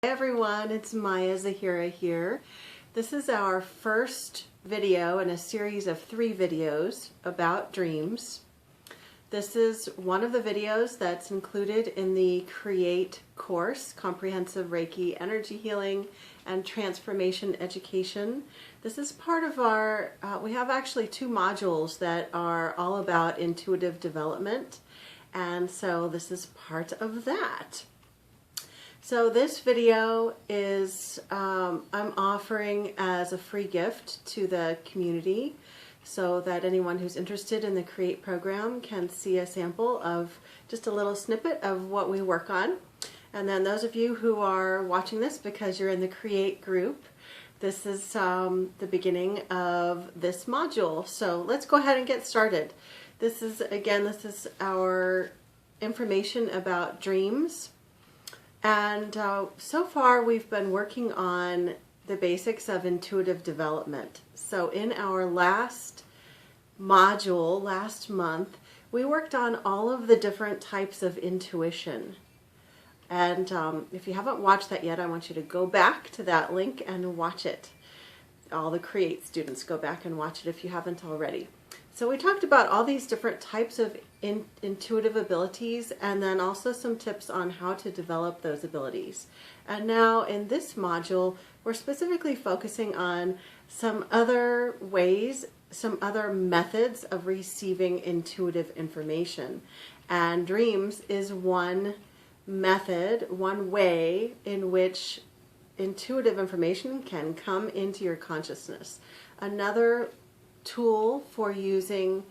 Hi everyone, it's Zahira here. This is our first video in a series of 3 videos about dreams. This is one of the videos that's included in the Create course, Comprehensive Reiki Energy Healing and Transformation Education. This is part of our, we have actually 2 modules that are all about intuitive development, and so this is part of that. So this video is I'm offering as a free gift to the community so that anyone who's interested in the Create program can see a sample of just a little snippet of what we work on. And then those of you who are watching this because you're in the Create group, this is the beginning of this module. So let's go ahead and get started. This is our information about dreams. And so far we've been working on the basics of intuitive development. So in our last module, last month, we worked on all of the different types of intuition. And if you haven't watched that yet, I want you to go back to that link and watch it. All the Create students, go back and watch it if you haven't already. So we talked about all these different types of intuitive abilities, and then also some tips on how to develop those abilities. And now in this module, we're specifically focusing on some other ways, some other methods of receiving intuitive information. And dreams is one method, one way in which intuitive information can come into your consciousness. Another tool for using,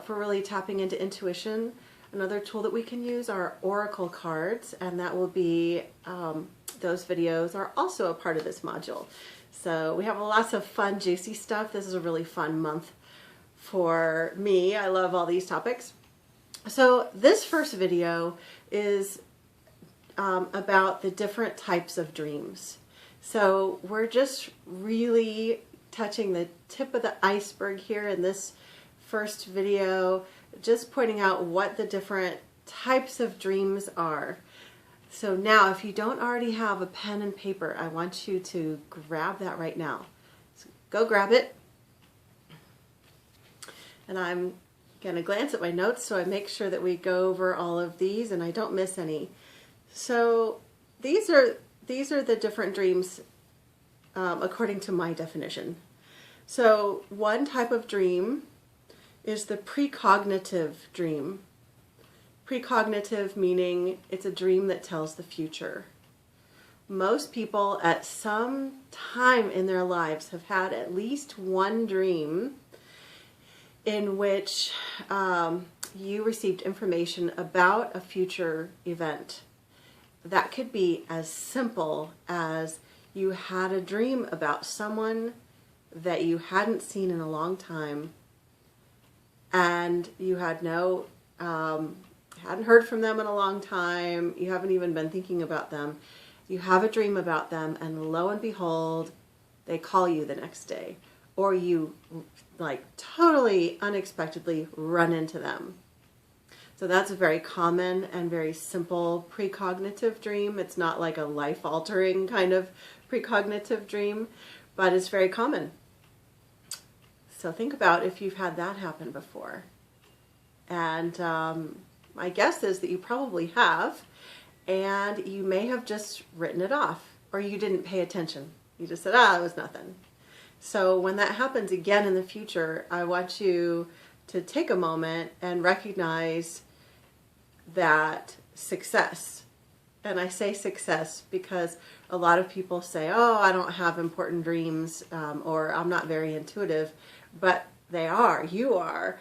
for really tapping into intuition, another tool that we can use are oracle cards, and that will be, those videos are also a part of this module. So we have lots of fun, juicy stuff. This is a really fun month for me. I love all these topics. So this first video is about the different types of dreams. So we're just really touching the tip of the iceberg here in this first video, just pointing out what the different types of dreams are. So now, if you don't already have a pen and paper, I want you to grab that right now. So go grab it. And I'm going to glance at my notes so I make sure that we go over all of these and I don't miss any. So these are the different dreams according to my definition. So one type of dream is the precognitive dream. Precognitive meaning it's a dream that tells the future. Most people at some time in their lives have had at least one dream in which you received information about a future event. That could be as simple as you had a dream about someone that you hadn't seen in a long time, and you had hadn't heard from them in a long time, you haven't even been thinking about them, you have a dream about them, and lo and behold, they call you the next day, or you like totally unexpectedly run into them. So that's a very common and very simple precognitive dream. It's not like a life-altering kind of precognitive dream, but it's very common. So think about if you've had that happen before. And my guess is that you probably have, and you may have just written it off, or you didn't pay attention. You just said, it was nothing. So when that happens again in the future, I want you to take a moment and recognize that success. And I say success because a lot of people say, oh, I don't have important dreams, or I'm not very intuitive, but they are, you are.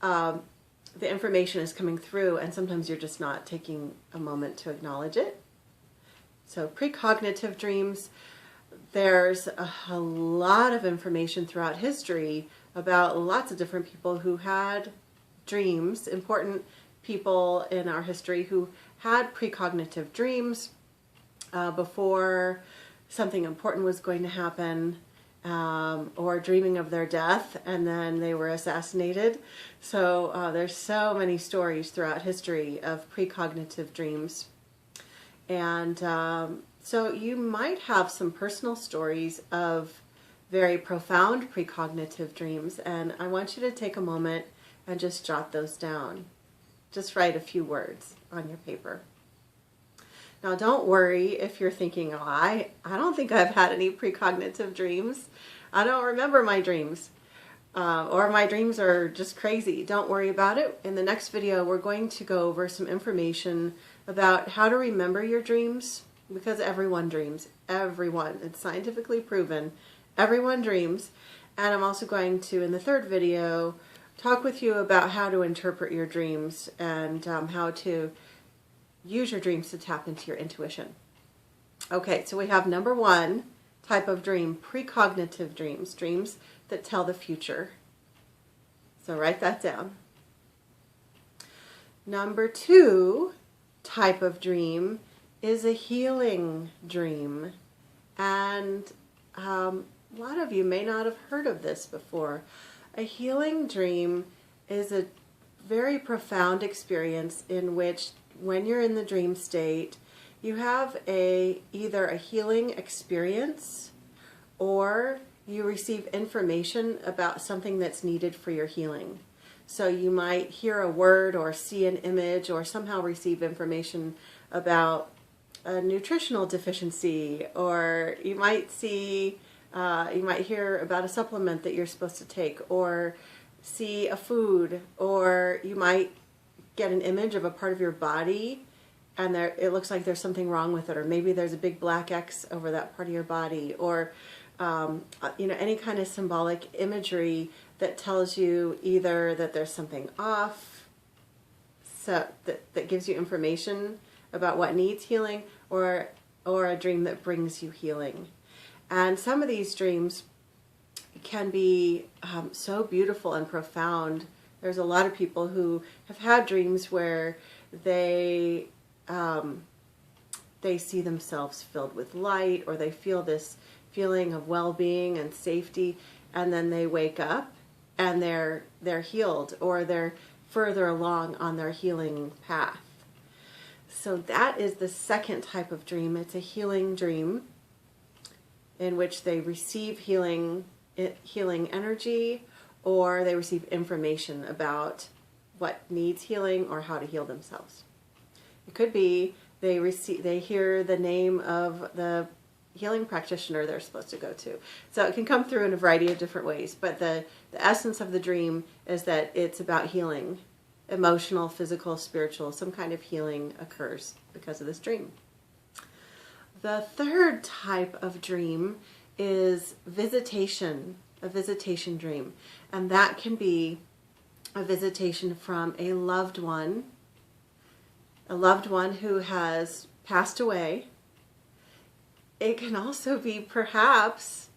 The information is coming through, and sometimes you're just not taking a moment to acknowledge it. So precognitive dreams, there's a lot of information throughout history about lots of different people who had dreams, important people in our history who had precognitive dreams before something important was going to happen, or dreaming of their death and then they were assassinated. So there's so many stories throughout history of precognitive dreams. And So you might have some personal stories of very profound precognitive dreams, and I want you to take a moment and just jot those down. Just write a few words on your paper. Now don't worry if you're thinking, oh, I don't think I've had any precognitive dreams. I don't remember my dreams. Or my dreams are just crazy. Don't worry about it. In the next video, we're going to go over some information about how to remember your dreams, because everyone dreams. Everyone. It's scientifically proven. Everyone dreams. And I'm also going to, in the third video, talk with you about how to interpret your dreams and how to use your dreams to tap into your intuition. Okay, so we have number one type of dream, precognitive dreams, dreams that tell the future. So write that down. Number two type of dream is a healing dream. And a lot of you may not have heard of this before. A healing dream is a very profound experience in which, when you're in the dream state, you have either a healing experience or you receive information about something that's needed for your healing. So you might hear a word or see an image or somehow receive information about a nutritional deficiency, or you might hear about a supplement that you're supposed to take, or see a food, or you might get an image of a part of your body and it looks like there's something wrong with it, or maybe there's a big black X over that part of your body, or any kind of symbolic imagery that tells you either that there's something off, so that gives you information about what needs healing, or a dream that brings you healing. And some of these dreams can be so beautiful and profound. There's a lot of people who have had dreams where they see themselves filled with light, or they feel this feeling of well-being and safety, and then they wake up and they're healed, or they're further along on their healing path. So that is the second type of dream. It's a healing dream in which they receive healing energy, or they receive information about what needs healing or how to heal themselves. It could be they hear the name of the healing practitioner they're supposed to go to. So it can come through in a variety of different ways, but the essence of the dream is that it's about healing. Emotional, physical, spiritual, some kind of healing occurs because of this dream. The third type of dream is visitation, a visitation dream. And that can be a visitation from a loved one who has passed away. It can also be perhaps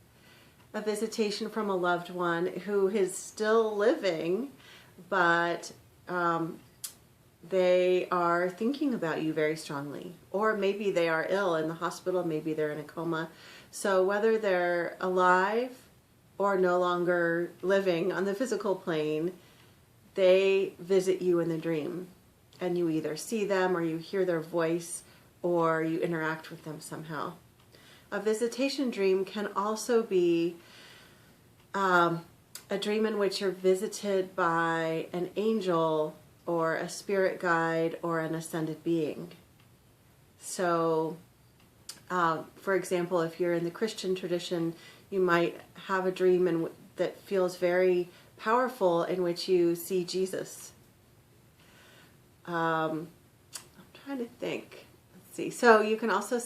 a visitation from a loved one who is still living, but they are thinking about you very strongly. Or maybe they are ill in the hospital, maybe they're in a coma. So whether they're alive or no longer living on the physical plane, they visit you in the dream. And you either see them, or you hear their voice, or you interact with them somehow. A visitation dream can also be a dream in which you're visited by an angel or a spirit guide or an ascended being. So, for example, if you're in the Christian tradition, you might have a dream that feels very powerful, in which you see Jesus. I'm trying to think. Let's see. So you can also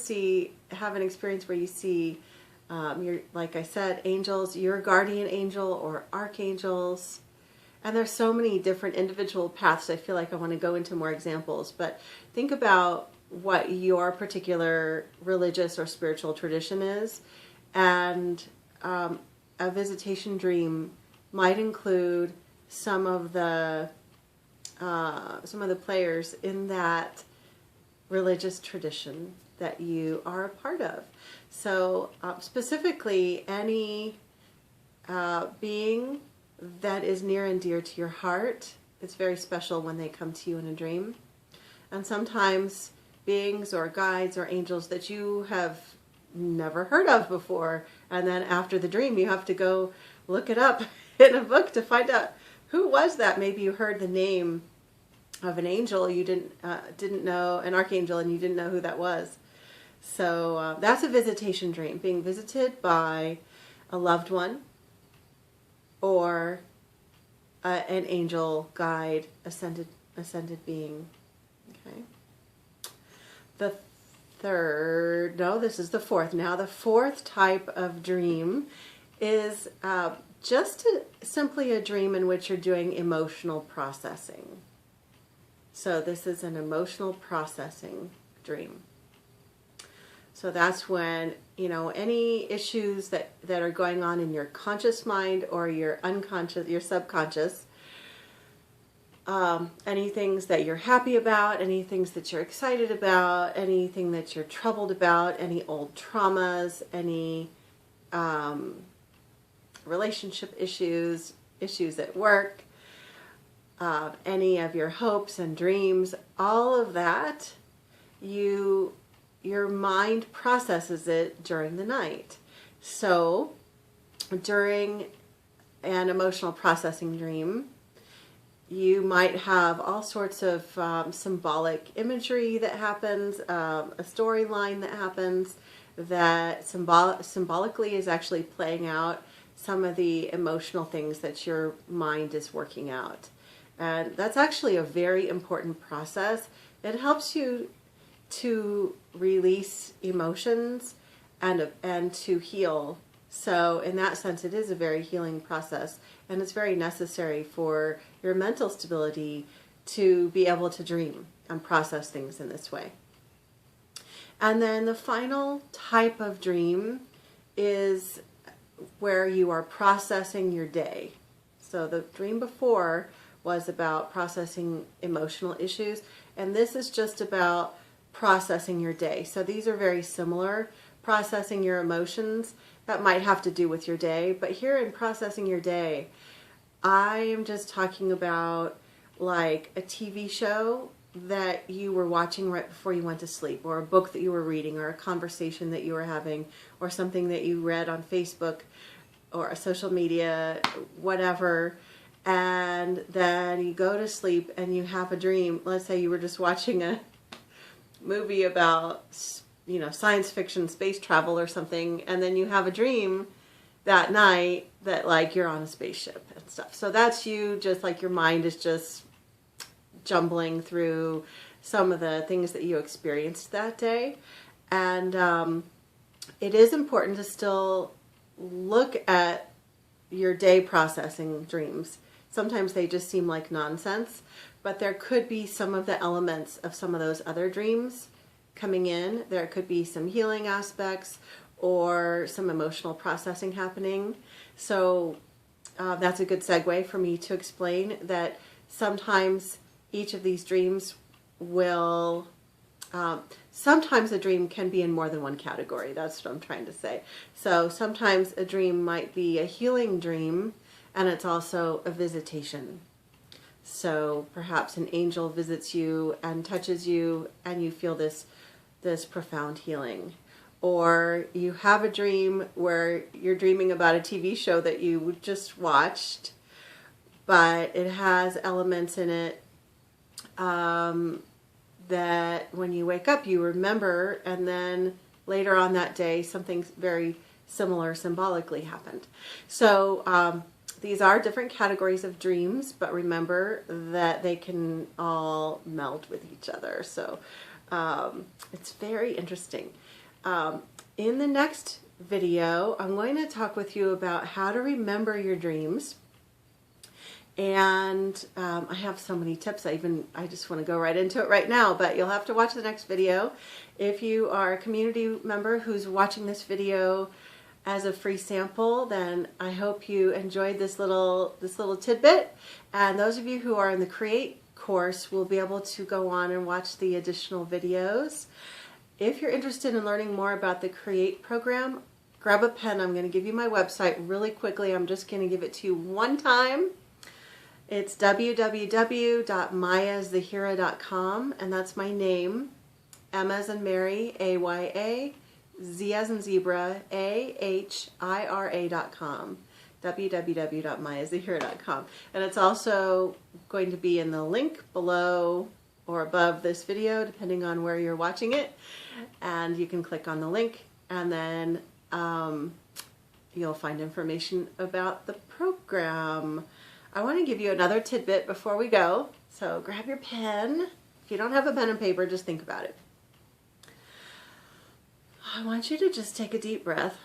have an experience where you see, like I said, angels, your guardian angel or archangels. And there's so many different individual paths. I feel like I want to go into more examples, but think about what your particular religious or spiritual tradition is. And a visitation dream might include some of the players in that religious tradition that you are a part of. So specifically, any being that is near and dear to your heart, it's very special when they come to you in a dream. And sometimes beings or guides or angels that you have never heard of before. And then after the dream, you have to go look it up in a book to find out who was that. Maybe you heard the name of an angel you didn't know, an archangel, and you didn't know who that was. So that's a visitation dream, being visited by a loved one or an angel, guide, ascended being. Okay. This is the fourth. Now the fourth type of dream is just simply a dream in which you're doing emotional processing. So this is an emotional processing dream. So that's when, any issues that are going on in your conscious mind or your unconscious, your subconscious, any things that you're happy about, any things that you're excited about, anything that you're troubled about, any old traumas, any relationship issues at work, any of your hopes and dreams, all of that, your mind processes it during the night. So during an emotional processing dream, you might have all sorts of symbolic imagery that happens, a storyline that happens that symbolically is actually playing out some of the emotional things that your mind is working out. And that's actually a very important process. It helps you to release emotions and to heal. So in that sense, it is a very healing process, and it's very necessary for your mental stability to be able to dream and process things in this way. And then the final type of dream is where you are processing your day. So the dream before was about processing emotional issues, and this is just about processing your day. So these are very similar. Processing your emotions, that might have to do with your day, but here in processing your day, I am just talking about like a TV show that you were watching right before you went to sleep, or a book that you were reading, or a conversation that you were having, or something that you read on Facebook or a social media, whatever, and then you go to sleep and you have a dream. Let's say you were just watching a movie about science fiction, space travel or something, and then you have a dream that night that like you're on a spaceship and stuff. So that's you, just like your mind is just jumbling through some of the things that you experienced that day. And it is important to still look at your day processing dreams. Sometimes they just seem like nonsense, but there could be some of the elements of some of those other dreams coming in. There could be some healing aspects or some emotional processing happening. So that's a good segue for me to explain that sometimes each of these dreams will, sometimes a dream can be in more than one category. That's what I'm trying to say. So sometimes a dream might be a healing dream, and it's also a visitation. So perhaps an angel visits you and touches you, and you feel this profound healing. Or you have a dream where you're dreaming about a TV show that you just watched, but it has elements in it that when you wake up you remember, and then later on that day something very similar symbolically happened. So these are different categories of dreams, but remember that they can all meld with each other. So it's very interesting. In the next video, I'm going to talk with you about how to remember your dreams. And I have so many tips. I just want to go right into it right now, but you'll have to watch the next video. If you are a community member who's watching this video as a free sample, then I hope you enjoyed this little tidbit. And those of you who are in the Create course will be able to go on and watch the additional videos. If you're interested in learning more about the Create program, grab a pen. I'm going to give you my website really quickly. I'm just going to give it to you one time. It's www.mayazahira.com, and that's my name. M as in Mary, AYA, Z as in Zebra, AHIRA.com. www.mayazahira.com. And it's also going to be in the link below or above this video, depending on where you're watching it. And you can click on the link, and then you'll find information about the program. I want to give you another tidbit before we go. So grab your pen. If you don't have a pen and paper, just think about it. I want you to just take a deep breath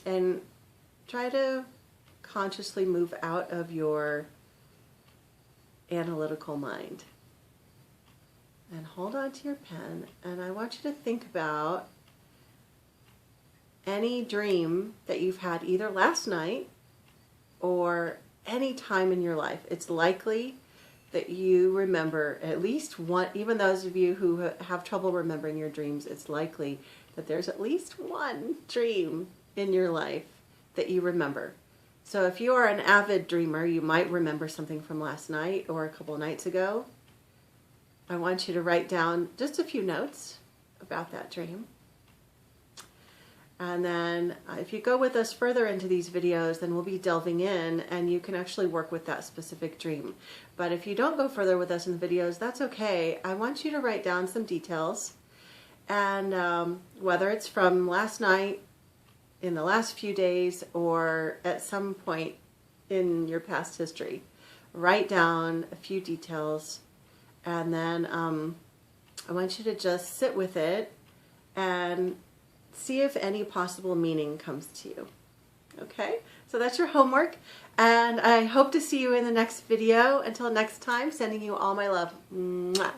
and try to consciously move out of your analytical mind. And hold on to your pen, and I want you to think about any dream that you've had either last night or any time in your life. It's likely that you remember at least one. Even those of you who have trouble remembering your dreams, it's likely that there's at least one dream in your life that you remember. So if you are an avid dreamer, you might remember something from last night or a couple nights ago. I want you to write down just a few notes about that dream. And then if you go with us further into these videos, then we'll be delving in and you can actually work with that specific dream. But if you don't go further with us in the videos, that's okay. I want you to write down some details, and whether it's from last night, in the last few days, or at some point in your past history, write down a few details, and then I want you to just sit with it and see if any possible meaning comes to you. Okay, so that's your homework, and I hope to see you in the next video. Until next time, sending you all my love. Mwah.